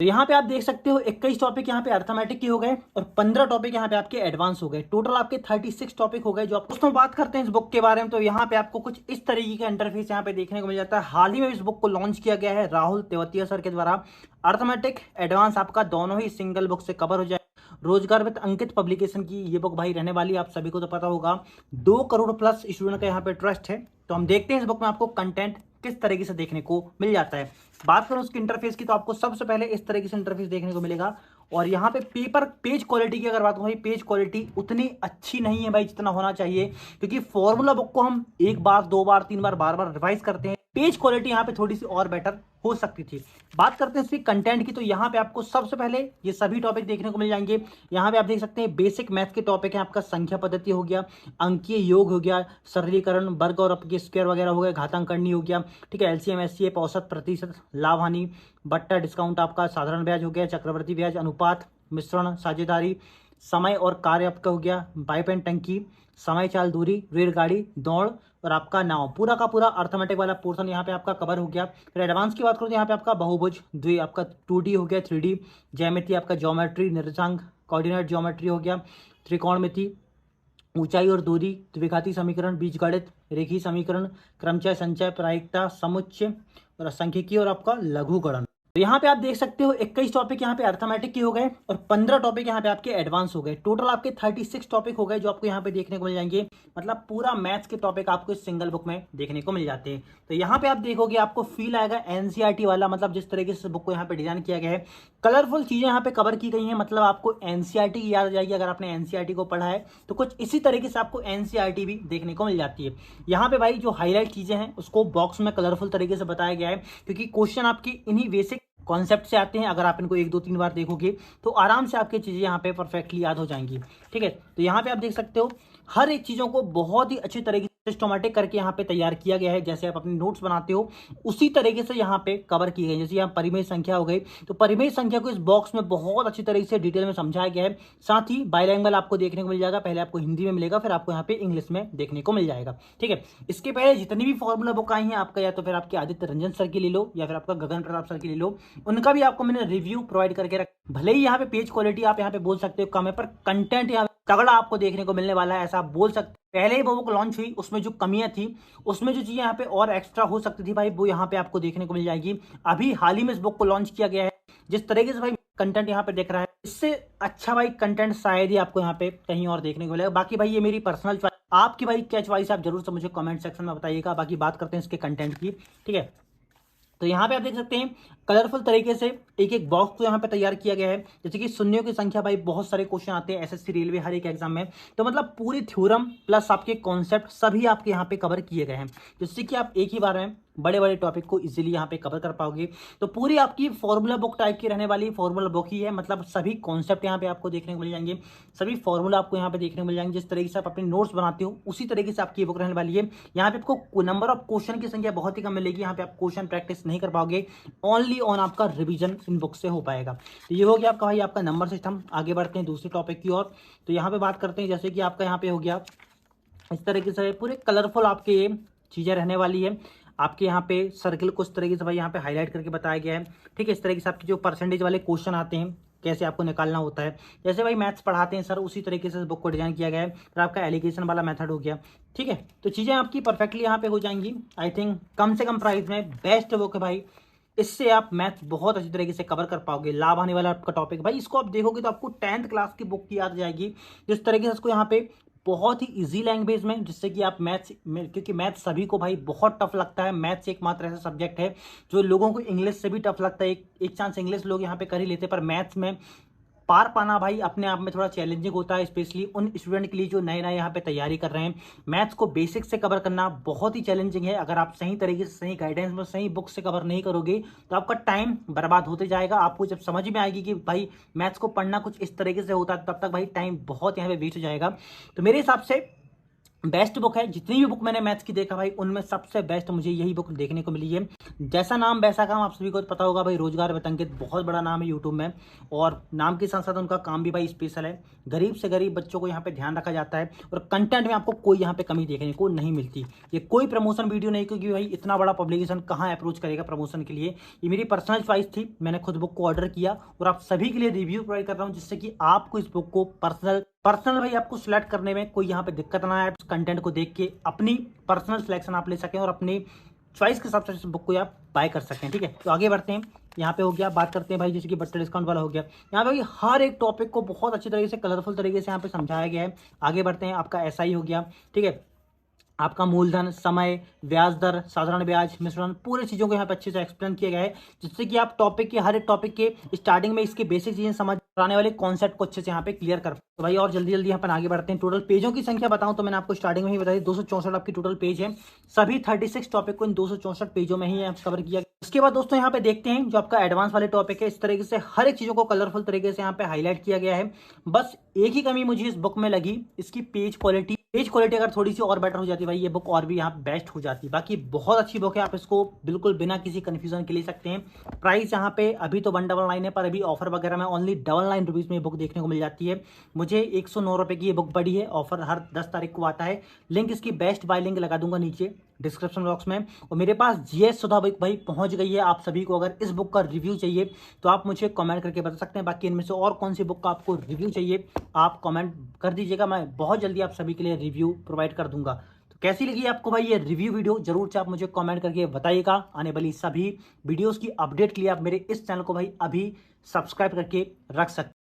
तो यहाँ पे आप देख सकते हो 21 टॉपिक यहाँ पे अर्थमेटिक के हो गए और 15 टॉपिक यहाँ पे आपके एडवांस हो गए। टोटल आपके 36 टॉपिक हो गए। जो आप दोस्तों बात करते हैं इस बुक के बारे में, तो यहाँ पे आपको कुछ इस तरीके का इंटरफेस यहाँ पे देखने को मिल जाता है। हाल ही में इस बुक को लॉन्च किया गया है राहुल तेवतिया सर के द्वारा। अर्थमेटिक एडवांस आपका दोनों ही सिंगल बुक से कवर हो जाए। रोजगार विद अंकित पब्लिकेशन की ये बुक भाई रहने वाली है, आप सभी को तो पता होगा 2 करोड़ प्लस स्टूडेंट का यहाँ पे ट्रस्ट है। तो हम देखते हैं इस बुक में आपको कंटेंट किस तरीके से देखने को मिल जाता है। बात करें उसके इंटरफेस की, तो आपको सबसे पहले इस तरीके से इंटरफेस देखने को मिलेगा। और यहाँ पे पेपर पेज क्वालिटी की अगर बात करूँ भाई, पेज क्वालिटी उतनी अच्छी नहीं है भाई जितना होना चाहिए, क्योंकि फॉर्मूला बुक को हम एक बार, दो बार, तीन बार, बार बार रिवाइज करते हैं। पेज क्वालिटी यहाँ पे थोड़ी सी और बेटर हो सकती थी। बात करते हैं इसकी कंटेंट की, तो यहाँ पे आपको सबसे पहले ये सभी टॉपिक देखने को मिल जाएंगे। यहाँ पे आप देख सकते हैं बेसिक मैथ के टॉपिक है, आपका संख्या पद्धति हो गया, अंकीय योग हो गया, सरलीकरण, वर्ग और अपके स्क्वायर वगैरह हो गया, घातांकरणी हो गया, ठीक है, एलसीएम एचसीएफ, औसत, प्रतिशत, लाभ हानि, बट्टा, डिस्काउंट, आपका साधारण ब्याज हो गया, चक्रवर्ती ब्याज, अनुपात, मिश्रण, साझेदारी, समय और कार्य आपका हो गया, पाइप एंड टंकी, समय चाल दूरी, रेलगाड़ी, दौड़ और आपका नाव। पूरा का पूरा अर्थमेटिक वाला पोर्शन यहाँ पे आपका कवर हो गया। फिर एडवांस की बात करूँ तो यहाँ पे आपका बहुभुज, द्वि, आपका 2D हो गया, 3D, ज्यामिति, आपका ज्योमेट्री, निर्देशांक, कोऑर्डिनेट ज्योमेट्री हो गया, त्रिकोणमिति, ऊंचाई और दूरी, द्विघाती समीकरण, बीजगणित, रेखीय समीकरण, क्रमचय, संचय, प्रायिकता, समुच्चय और सांख्यिकी और आपका लघुगणन। तो यहाँ पे आप देख सकते हो 21 टॉपिक यहाँ पे अर्थमेटिक के हो गए और 15 टॉपिक यहाँ पे आपके एडवांस हो गए। टोटल आपके 36 टॉपिक हो गए जो आपको यहाँ पे देखने को मिल जाएंगे। मतलब पूरा मैथ्स के टॉपिक आपको इस सिंगल बुक में देखने को मिल जाते हैं। तो यहाँ पे आप देखोगे आपको फील आएगा एनसीईआरटी वाला, मतलब जिस तरीके से बुक को यहाँ पे डिजाइन किया गया है, कलरफुल चीजें यहाँ पे कवर की गई हैं। मतलब आपको एनसीईआरटी की याद आ जाएगी, अगर आपने एनसीईआरटी को पढ़ा है तो कुछ इसी तरीके से आपको एनसीईआरटी भी देखने को मिल जाती है। यहाँ पे भाई जो हाईलाइट चीजें हैं उसको बॉक्स में कलरफुल तरीके से बताया गया है, क्योंकि क्वेश्चन आपकी इन्हीं बेसिक कॉन्सेप्ट से आते हैं। अगर आप इनको 1 2 3 बार देखोगे तो आराम से आपकी चीज़ें यहाँ पे परफेक्टली याद हो जाएंगी। ठीक है, तो यहाँ पे आप देख सकते हो हर एक चीज़ों को बहुत ही अच्छी तरीके से सिस्टमैटिक करके यहाँ पे तैयार किया गया है। जैसे आप अपने नोट्स बनाते हो उसी तरीके से यहाँ पे कवर की गई। जैसे यहाँ परिमेय संख्या हो गई, तो परिमेय संख्या को इस बॉक्स में बहुत अच्छी तरीके से डिटेल में समझाया गया है। साथ ही बाइलैंग्वेज आपको देखने को मिल जाएगा, पहले आपको हिंदी में मिलेगा, फिर आपको यहाँ पे इंग्लिश में देखने को मिल जाएगा। ठीक है, इसके पहले जितनी भी फॉर्मूला बुक आई हैं आपका, या तो फिर आपके आदित्य रंजन सर की ले लो या फिर आपका गगन प्रताप सर की ले लो, उनका भी आपको मैंने रिव्यू प्रोवाइड करके रख। भले ही यहाँ पे पेज क्वालिटी आप यहाँ पे बोल सकते हो कम है, पर कंटेंट यहाँ तगड़ा आपको देखने को मिलने वाला है, ऐसा आप बोल सकते। पहले ही वो बुक लॉन्च हुई, उसमें जो कमियां थी, उसमें जो चीजें यहाँ पे और एक्स्ट्रा हो सकती थी भाई, वो यहाँ पे आपको देखने को मिल जाएगी। अभी हाल ही में इस बुक को लॉन्च किया गया है। जिस तरीके से भाई कंटेंट यहाँ पे देख रहा है, इससे अच्छा भाई कंटेंट शायद ही आपको यहाँ पे कहीं और देखने को मिलेगा। बाकी भाई ये मेरी पर्सनल चॉइस, आपकी भाई क्या चॉइस है आप जरूर से मुझे कमेंट सेक्शन में बताइएगा। बाकी बात करते हैं इसके कंटेंट की। ठीक है, तो यहाँ पे आप देख सकते हैं कलरफुल तरीके से एक एक बॉक्स को यहाँ पे तैयार किया गया है। जैसे कि शून्यों की संख्या, भाई बहुत सारे क्वेश्चन आते हैं एसएससी रेलवे हर एक एग्जाम में, तो मतलब पूरी थ्योरम प्लस आपके कॉन्सेप्ट सभी आपके यहाँ पे कवर किए गए हैं, जिससे कि आप एक ही बार में बड़े बड़े टॉपिक को इजीली यहाँ पे कवर कर पाओगे। तो पूरी आपकी फॉर्मूला बुक टाइप की रहने वाली फॉर्मूला बुक ही है। मतलब सभी कॉन्सेप्ट यहाँ पे आपको देखने को मिल जाएंगे, सभी फॉर्मूला आपको यहाँ पे देखने को मिल जाएंगे। जिस तरीके से आप अपने नोट्स बनाते हो उसी तरीके से आपकी बुक रहने वाली है। यहाँ पे आपको नंबर ऑफ क्वेश्चन की संख्या बहुत ही कम मिलेगी, यहाँ पे आप क्वेश्चन प्रैक्टिस नहीं कर पाओगे, ओनली ऑन आपका रिवीजन इन बुक से हो पाएगा। तो ये हो गया आपका भाई आपका नंबर सिस्टम। आगे बढ़ते हैं दूसरे टॉपिक की ओर। तो यहाँ पे बात करते हैं, जैसे कि आपका यहाँ पे हो गया इस तरीके से पूरे कलरफुल आपके ये चीज़ें रहने वाली है। आपके यहाँ पे सर्किल को इस तरीके से भाई यहाँ पे हाईलाइट करके बताया गया है। ठीक है, इस तरीके से आपके जो परसेंटेज वाले क्वेश्चन आते हैं कैसे आपको निकालना होता है, जैसे भाई मैथ्स पढ़ाते हैं सर उसी तरीके से बुक को डिजाइन किया गया है। फिर आपका एलिगेशन वाला मेथड हो गया। ठीक है, तो चीज़ें आपकी परफेक्टली यहाँ पे हो जाएंगी। आई थिंक कम से कम प्राइस में बेस्ट बुक है भाई, इससे आप मैथ बहुत अच्छी तरीके से कवर कर पाओगे। लाभ आने वाला आपका टॉपिक भाई, इसको आप देखोगे तो आपको 10th क्लास की बुक की याद जाएगी, जिस तरीके से इसको यहाँ पे बहुत ही इजी लैंग्वेज में, जिससे कि आप मैथ्स में, क्योंकि मैथ्स सभी को भाई बहुत टफ लगता है। मैथ्स एकमात्र ऐसा सब्जेक्ट है जो लोगों को इंग्लिश से भी टफ लगता है। एक चांस इंग्लिश लोग यहाँ पे कर ही लेते हैं, पर मैथ्स में पार पाना भाई अपने आप में थोड़ा चैलेंजिंग होता है, स्पेशली उन स्टूडेंट के लिए जो नए नए यहाँ पे तैयारी कर रहे हैं। मैथ्स को बेसिक से कवर करना बहुत ही चैलेंजिंग है। अगर आप सही तरीके से, सही गाइडेंस में, सही बुक से कवर नहीं करोगे तो आपका टाइम बर्बाद होते जाएगा। आपको जब समझ में आएगी कि भाई मैथ्स को पढ़ना कुछ इस तरीके से होता है, तब तक भाई टाइम बहुत यहाँ पे वेस्ट हो जाएगा। तो मेरे हिसाब से बेस्ट बुक है। जितनी भी बुक मैंने मैथ्स की देखा भाई, उनमें सबसे बेस्ट मुझे यही बुक देखने को मिली है। जैसा नाम वैसा काम, आप सभी को पता होगा भाई, रोजगार विद अंकित बहुत बड़ा नाम है यूट्यूब में, और नाम के साथ साथ उनका काम भी भाई स्पेशल है। गरीब से गरीब बच्चों को यहाँ पे ध्यान रखा जाता है, और कंटेंट में आपको कोई यहाँ पे कमी देखने को नहीं मिलती। ये कोई प्रमोशन वीडियो नहीं, क्योंकि भाई इतना बड़ा पब्लिकेशन कहाँ अप्रोच करेगा प्रमोशन के लिए। ये मेरी पर्सनल चॉइस थी, मैंने खुद बुक को ऑर्डर किया और आप सभी के लिए रिव्यू प्रोवाइड कर रहा हूँ, जिससे कि आपको इस बुक को पर्सनल भाई आपको सिलेक्ट करने में कोई यहाँ पे दिक्कत ना आए। कंटेंट को देख के अपनी पर्सनल सिलेक्शन आप ले सकें और अपनी चॉइस के हिसाब से इस बुक को आप बाय कर सकते हैं। ठीक है, तो आगे बढ़ते हैं। यहाँ पे हो गया, बात करते हैं भाई जैसे कि बट्टे डिस्काउंट वाला हो गया। यहाँ पे भाई हर एक टॉपिक को बहुत अच्छी तरीके से, कलरफुल तरीके से यहाँ पे समझाया गया है। आगे बढ़ते हैं, आपका एसआई हो गया। ठीक है, आपका मूलधन, समय, ब्याज दर, साधारण ब्याज, मिश्रण, पूरी चीज़ों को यहाँ पे अच्छे से एक्सप्लेन किया गया है, जिससे कि आप टॉपिक के, हर एक टॉपिक के स्टार्टिंग में इसकी बेसिक चीज़ें समझ आने वाले कॉन्सेप्ट को अच्छे से यहाँ पे क्लियर कर। तो भाई और जल्दी जल्दी यहाँ पर आगे बढ़ते हैं। टोटल पेजों की संख्या बताऊं तो मैंने आपको स्टार्टिंग में ही बताई, 264 आपकी टोटल पेज है। सभी 36 टॉपिक को इन 264 पेजों में ही कवर किया। उसके बाद दोस्तों यहाँ पे देखते हैं जो आपका एडवांस वाले टॉपिक है। इस तरीके से हर एक चीज़ों को कलरफुल तरीके से यहाँ पे हाईलाइट किया गया है। बस एक ही कमी मुझे इस बुक में लगी, इसकी पेज क्वालिटी। पेज क्वालिटी अगर थोड़ी सी और बेटर हो जाती भाई, ये बुक और भी यहाँ बेस्ट हो जाती। बाकी बहुत अच्छी बुक है, आप इसको बिल्कुल बिना किसी कंफ्यूजन के ले सकते हैं। प्राइस यहाँ पे अभी तो 199 है, पर अभी ऑफर वगैरह में ओनली 99 रुपीज़ में बुक देखने को मिल जाती है। मुझे 109 रुपये की ये बुक पड़ी है। ऑफर हर 10 तारीख को आता है। लिंक इसकी बेस्ट बाय लिंक लगा दूंगा नीचे डिस्क्रिप्शन बॉक्स में। और मेरे पास जीएस सुधा बुक भाई पहुंच गई है। आप सभी को अगर इस बुक का रिव्यू चाहिए तो आप मुझे कमेंट करके बता सकते हैं। बाकी इनमें से और कौन सी बुक का आपको रिव्यू चाहिए, आप कमेंट कर दीजिएगा, मैं बहुत जल्दी आप सभी के लिए रिव्यू प्रोवाइड कर दूंगा। तो कैसी लगी आपको भाई ये रिव्यू वीडियो, जरूर से आप मुझे कमेंट करके बताइएगा। आने वाली सभी वीडियोस की अपडेट के लिए आप मेरे इस चैनल को भाई अभी सब्सक्राइब करके रख सकते हैं।